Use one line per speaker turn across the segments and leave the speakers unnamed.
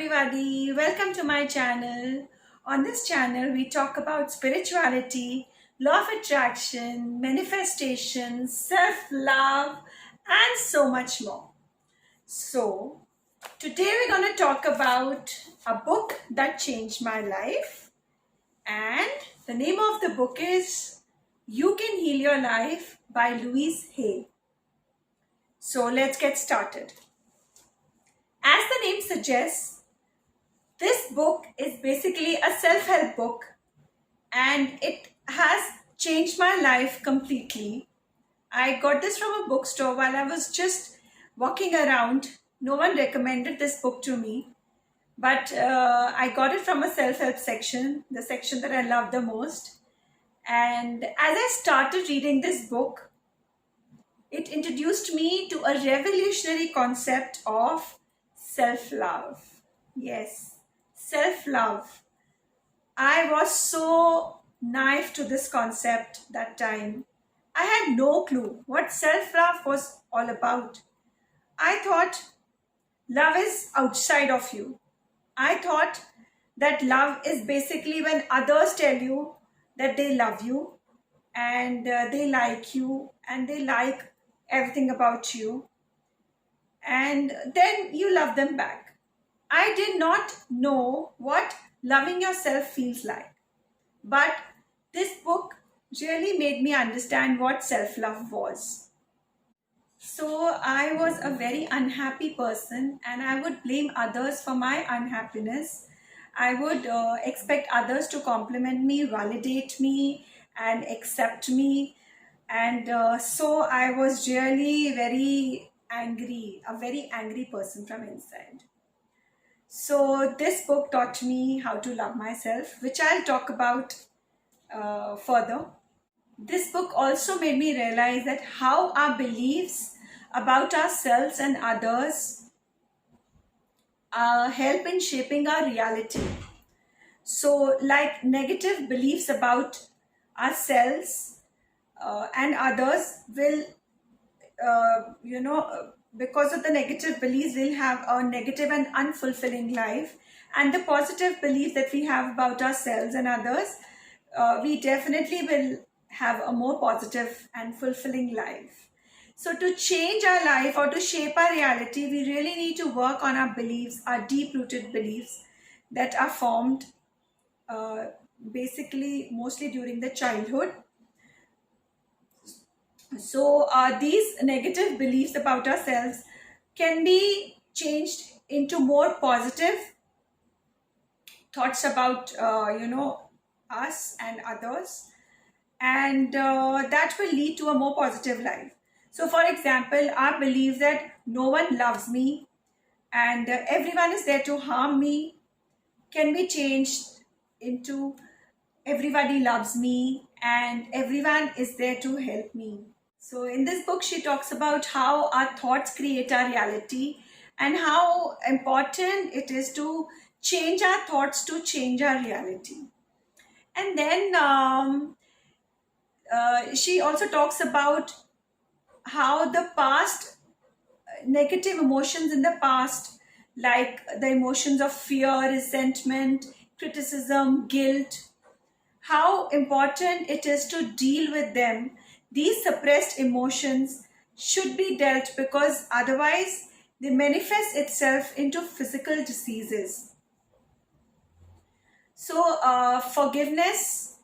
everybody, welcome to my channel. On this channel we talk about spirituality, law of attraction, manifestation, self-love and so much more. So today we're going to talk about a book that changed my life, and the name of the book is You Can Heal Your Life by Louise Hay. So let's get started. As the name suggests, this book is basically a self-help book and it has changed my life completely. I got this from a bookstore while I was just walking around. No one recommended this book to me, but I got it from a self-help section, the section that I love the most. And as I started reading this book, it introduced me to a revolutionary concept of self-love. Yes, self-love. I was so naive to this concept that time. I had no clue what self-love was all about. I thought love is outside of you. I thought that love is basically when others tell you that they love you and they like you and they like everything about you, and then you love them back. I did not know what loving yourself feels like, but this book really made me understand what self-love was. So I was a very unhappy person and I would blame others for my unhappiness. I would expect others to compliment me, validate me and accept me, and so I was really very angry, a very angry person from inside. So this book taught me how to love myself, which I'll talk about further. This book also made me realize that how our beliefs about ourselves and others help in shaping our reality. So like negative beliefs about ourselves and others will, because of the negative beliefs, we'll have a negative and unfulfilling life. And the positive belief that we have about ourselves and others, we definitely will have a more positive and fulfilling life. So to change our life or to shape our reality, we really need to work on our beliefs, our deep-rooted beliefs that are formed basically mostly during the childhood. So these negative beliefs about ourselves can be changed into more positive thoughts about us and others, and that will lead to a more positive life. So for example, our belief that no one loves me and everyone is there to harm me can be changed into everybody loves me and everyone is there to help me. So in this book, she talks about how our thoughts create our reality and how important it is to change our thoughts to change our reality. And then she also talks about how the past, negative emotions in the past, like the emotions of fear, resentment, criticism, guilt, how important it is to deal with them. These suppressed emotions should be dealt because otherwise they manifest itself into physical diseases. So forgiveness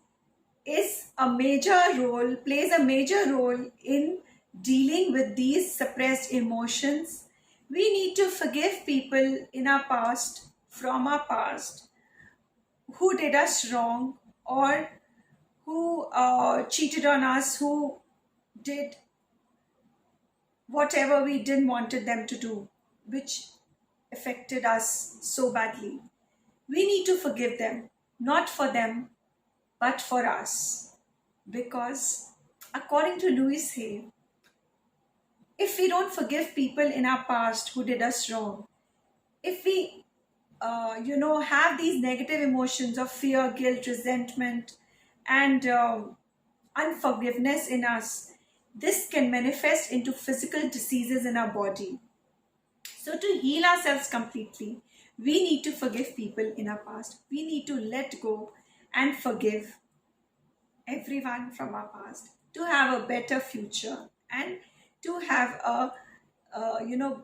plays a major role in dealing with these suppressed emotions. We need to forgive people in our past, from our past, who did us wrong or who cheated on us, who did whatever we didn't wanted them to do, which affected us so badly. We need to forgive them, not for them, but for us. Because according to Louise Hay, if we don't forgive people in our past who did us wrong, if we have these negative emotions of fear, guilt, resentment, and unforgiveness in us, this can manifest into physical diseases in our body. So to heal ourselves completely, we need to forgive people in our past. We need to let go and forgive everyone from our past to have a better future and to have a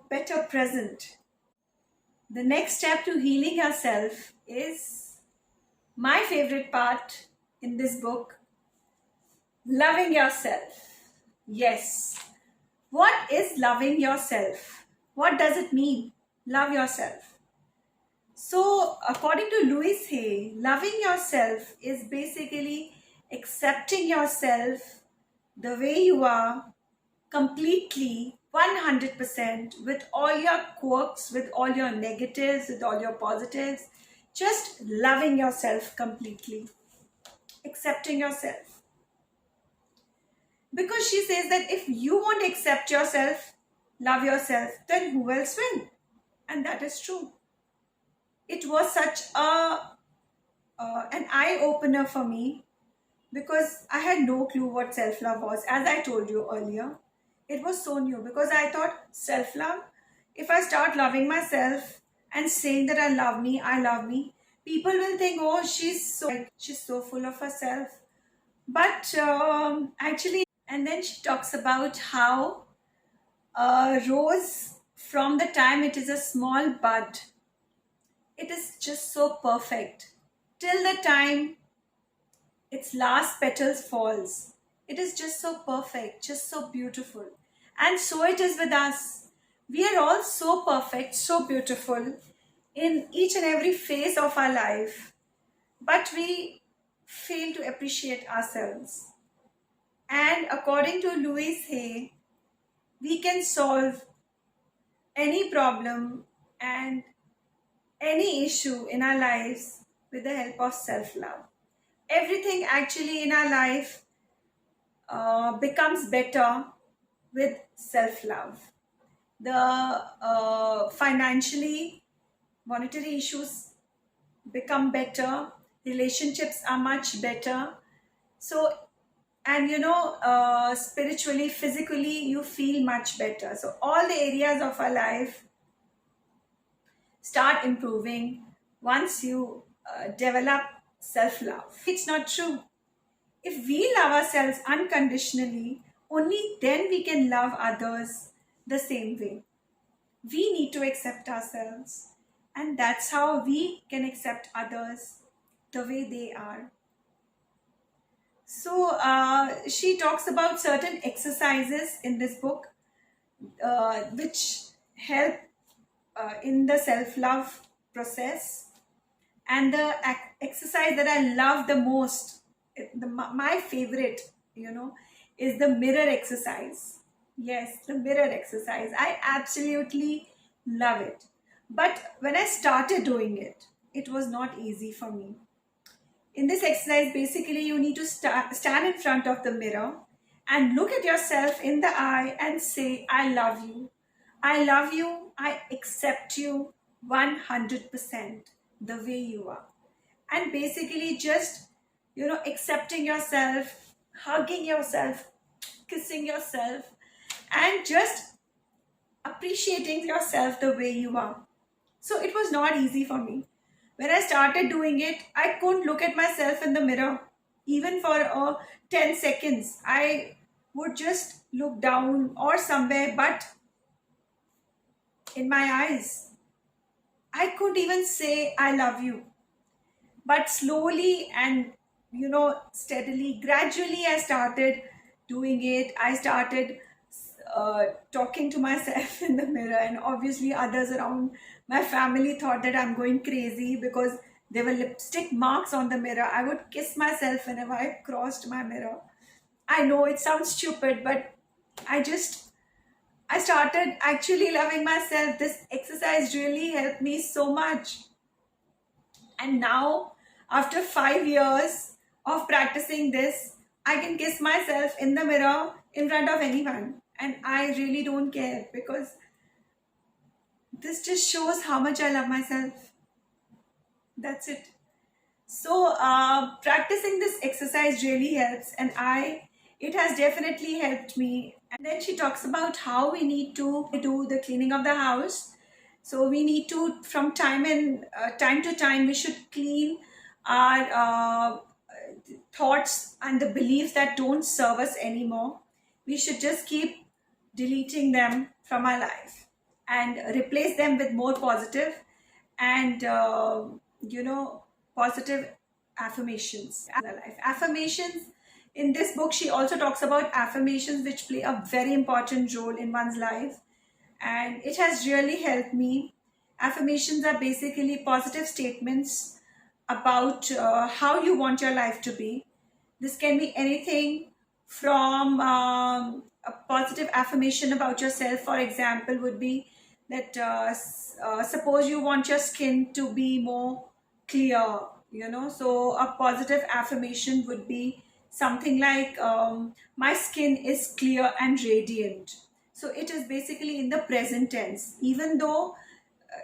better present. The next step to healing ourselves is my favorite part in this book, loving yourself. Yes. What is loving yourself? What does it mean? Love yourself. So, according to Louise Hay, loving yourself is basically accepting yourself the way you are completely 100% with all your quirks, with all your negatives, with all your positives. Just loving yourself completely, accepting yourself. Because she says that if you won't accept yourself, love yourself, then who else will? And that is true. It was such an eye opener for me because I had no clue what self love was. As I told you earlier, it was so new because I thought self love, if I start loving myself and saying that I love me, people will think, oh, she's so full of herself. But actually, and then she talks about how a rose, from the time it is a small bud, it is just so perfect till the time its last petals falls. It is just so perfect, just so beautiful. And so it is with us. We are all so perfect, so beautiful in each and every phase of our life, but we fail to appreciate ourselves. And according to Louise Hay, we can solve any problem and any issue in our lives with the help of self-love. Everything actually in our life becomes better with self-love. The financially, monetary issues become better, relationships are much better. So, and spiritually, physically, you feel much better. So all the areas of our life start improving once you develop self-love. It's not true. If we love ourselves unconditionally, only then we can love others the same way. We need to accept ourselves, and that's how we can accept others the way they are. So she talks about certain exercises in this book which help in the self-love process. And the exercise that I love the most, my favorite, is the mirror exercise. Yes, the mirror exercise. I absolutely love it. But when I started doing it, it was not easy for me. In this exercise, basically, you need to stand in front of the mirror and look at yourself in the eye and say, I love you. I love you. I accept you 100% the way you are. And basically just, accepting yourself, hugging yourself, kissing yourself, and just appreciating yourself the way you are. So it was not easy for me. When I started doing it, I couldn't look at myself in the mirror even for 10 seconds. I would just look down or somewhere, but in my eyes, I couldn't even say I love you. But slowly and steadily, gradually, I started doing it. I started talking to myself in the mirror, and obviously others around my family thought that I'm going crazy because there were lipstick marks on the mirror. I would kiss myself whenever I crossed my mirror. I know it sounds stupid, but I started actually loving myself. This exercise really helped me so much. And now, after 5 years of practicing this, I can kiss myself in the mirror in front of anyone. And I really don't care because this just shows how much I love myself. That's it. So practicing this exercise really helps, and it has definitely helped me. And then she talks about how we need to do the cleaning of the house. So we need to, from time to time, we should clean our thoughts and the beliefs that don't serve us anymore. We should just keep deleting them from our life and replace them with more positive and positive affirmations in our life. Affirmations, in this book she also talks about affirmations which play a very important role in one's life, and it has really helped me. Affirmations are basically positive statements about how you want your life to be. This can be anything from a positive affirmation about yourself, for example, would be that suppose you want your skin to be more clear, so a positive affirmation would be something like, my skin is clear and radiant. So it is basically in the present tense, even though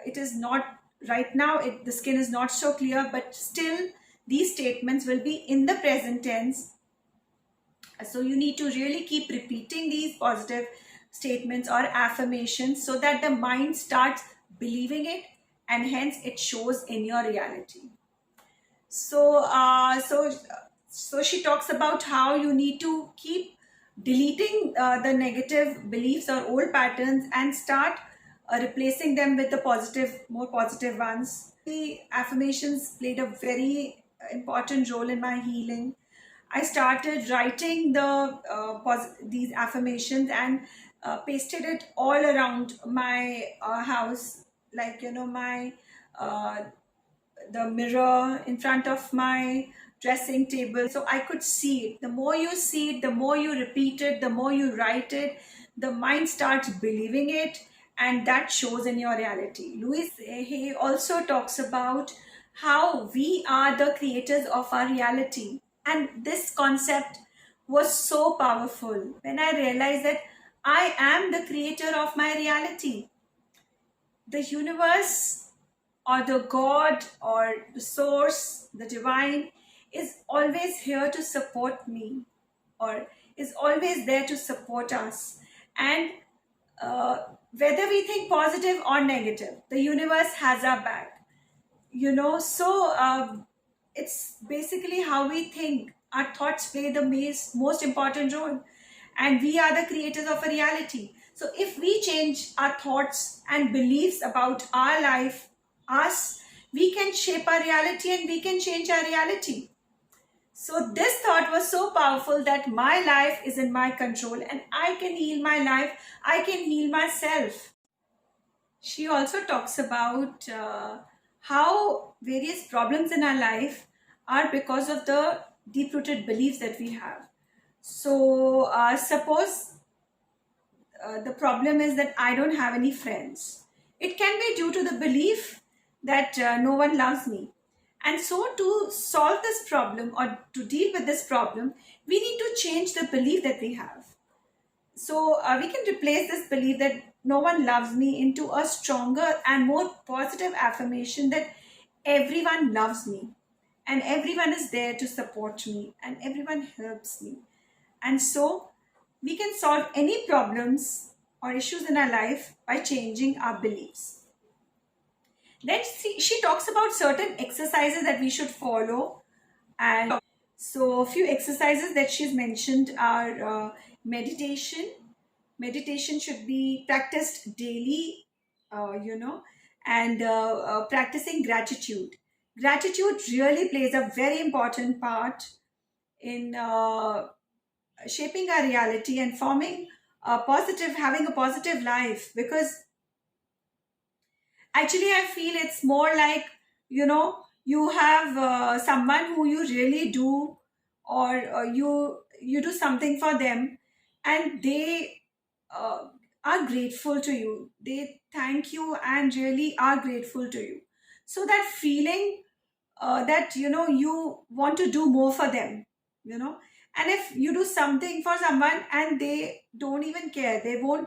it is not right now, the skin is not so clear, but still these statements will be in the present tense. So you need to really keep repeating these positive statements or affirmations so that the mind starts believing it, and hence it shows in your reality. So she talks about how you need to keep deleting the negative beliefs or old patterns and start replacing them with the positive, more positive ones. The affirmations played a very important role in my healing. I started writing these affirmations and pasted it all around my house, like my uh, the mirror in front of my dressing table, so I could see it. The more you see it, the more you repeat it, the more you write it, the mind starts believing it, and that shows in your reality. Louis Hay also talks about how we are the creators of our reality, and this concept was so powerful when I realized that I am the creator of my reality. The universe or the God or the source, the divine, is always here to support me, or is always there to support us. And uh, whether we think positive or negative, the universe has our back. It's basically how we think. Our thoughts play the most important role, and we are the creators of a reality. So if we change our thoughts and beliefs about our life, us, we can shape our reality and we can change our reality. So this thought was so powerful that my life is in my control and I can heal my life, I can heal myself. She also talks about how various problems in our life are because of the deep rooted beliefs that we have. So, suppose the problem is that I don't have any friends. It can be due to the belief that no one loves me. And so, to solve this problem or to deal with this problem, we need to change the belief that we have. So we can replace this belief that no one loves me into a stronger and more positive affirmation that everyone loves me and everyone is there to support me and everyone helps me. And so we can solve any problems or issues in our life by changing our beliefs. Then she talks about certain exercises that we should follow. And so a few exercises that she's mentioned are meditation. Meditation should be practiced daily, and practicing gratitude. Gratitude really plays a very important part in shaping our reality and forming having a positive life, because actually I feel it's more like, you have someone who you really do, or you do something for them, and they uh, are grateful to you, they thank you and really are grateful to you. So that feeling, that you want to do more for them, you know and if you do something for someone and they don't even care, they will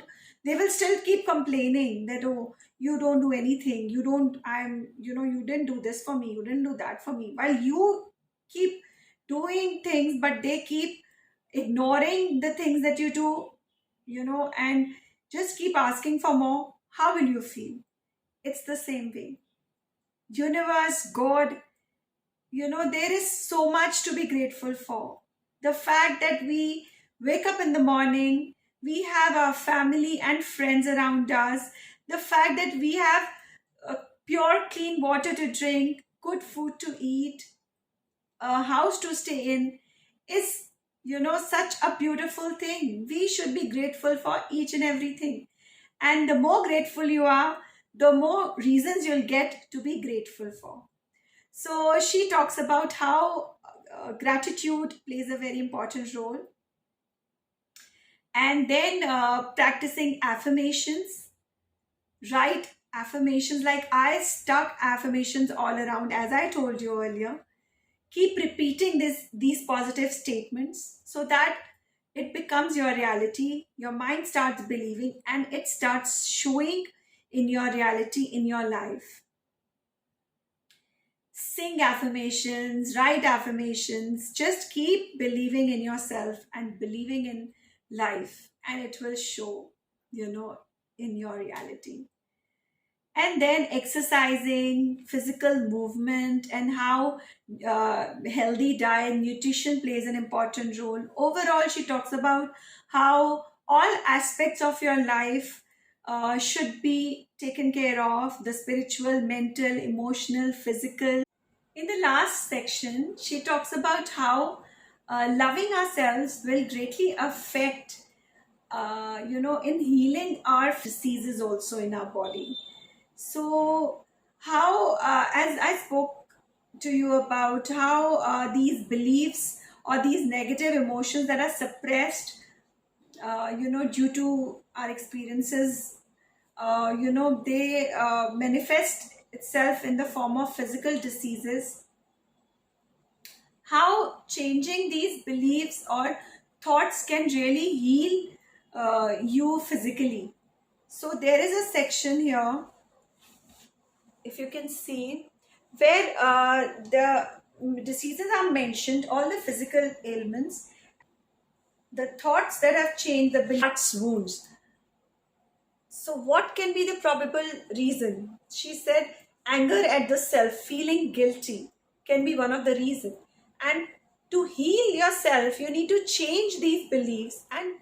still keep complaining that, oh, you don't do anything, you don't I'm you know you didn't do this for me, you didn't do that for me, while you keep doing things, but they keep ignoring the things that you do, and just keep asking for more. How will you feel? it's the same way. Universe, God, there is so much to be grateful for. The fact that we wake up in the morning, we have our family and friends around us, the fact that we have pure, clean water to drink, good food to eat, a house to stay in is, such a beautiful thing. We should be grateful for each and everything. And the more grateful you are, the more reasons you'll get to be grateful for. So she talks about how gratitude plays a very important role. And then practicing affirmations, write affirmations. Like I stuck affirmations all around, as I told you earlier. Keep repeating these positive statements so that it becomes your reality. Your mind starts believing and it starts showing in your reality, in your life. Sing affirmations, write affirmations. Just keep believing in yourself and believing in life, and it will show, in your reality. And then exercising, physical movement, and how healthy diet, nutrition plays an important role. Overall, she talks about how all aspects of your life should be taken care of: the spiritual, mental, emotional, physical. In the last section, she talks about how loving ourselves will greatly affect, in healing our diseases also in our body. So, how, as I spoke to you about how these beliefs or these negative emotions that are suppressed, due to our experiences, they manifest itself in the form of physical diseases. How changing these beliefs or thoughts can really heal you physically. So, there is a section here, if you can see, where the diseases are mentioned, all the physical ailments, the thoughts that have changed, the beliefs, wounds. So, what can be the probable reason? She said, anger at the self, feeling guilty can be one of the reasons. And to heal yourself, you need to change these beliefs and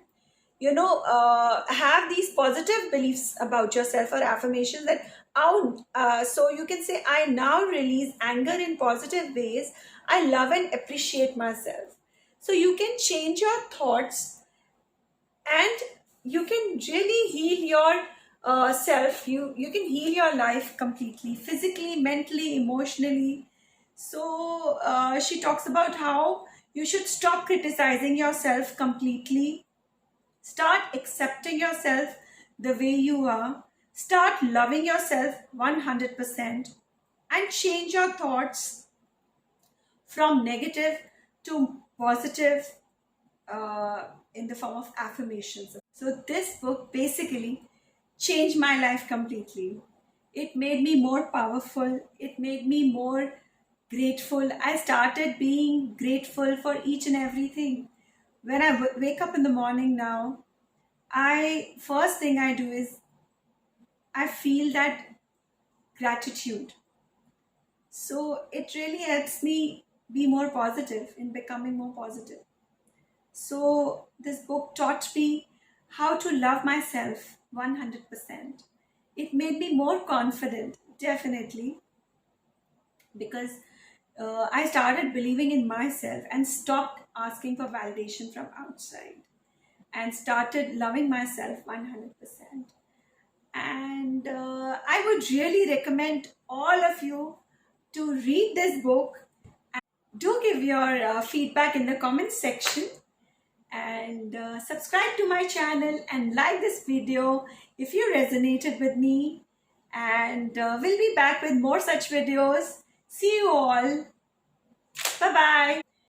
have these positive beliefs about yourself, or affirmations that so you can say, I now release anger in positive ways. I love and appreciate myself. So you can change your thoughts, and you can really heal your self. You can heal your life completely, physically, mentally, emotionally. So she talks about how you should stop criticizing yourself completely. Start accepting yourself the way you are. Start loving yourself 100%, and change your thoughts from negative to positive in the form of affirmations. So, this book basically changed my life completely. It made me more powerful, it made me more grateful. I started being grateful for each and everything. When I wake up in the morning now, I first thing I do is I feel that gratitude. So it really helps me be more positive, in becoming more positive. So this book taught me how to love myself 100%. It made me more confident, definitely, because I started believing in myself and stopped asking for validation from outside, and started loving myself 100%. And I would really recommend all of you to read this book. Do give your feedback in the comment section, and subscribe to my channel and like this video if you resonated with me. And we'll be back with more such videos. See you all. Bye bye.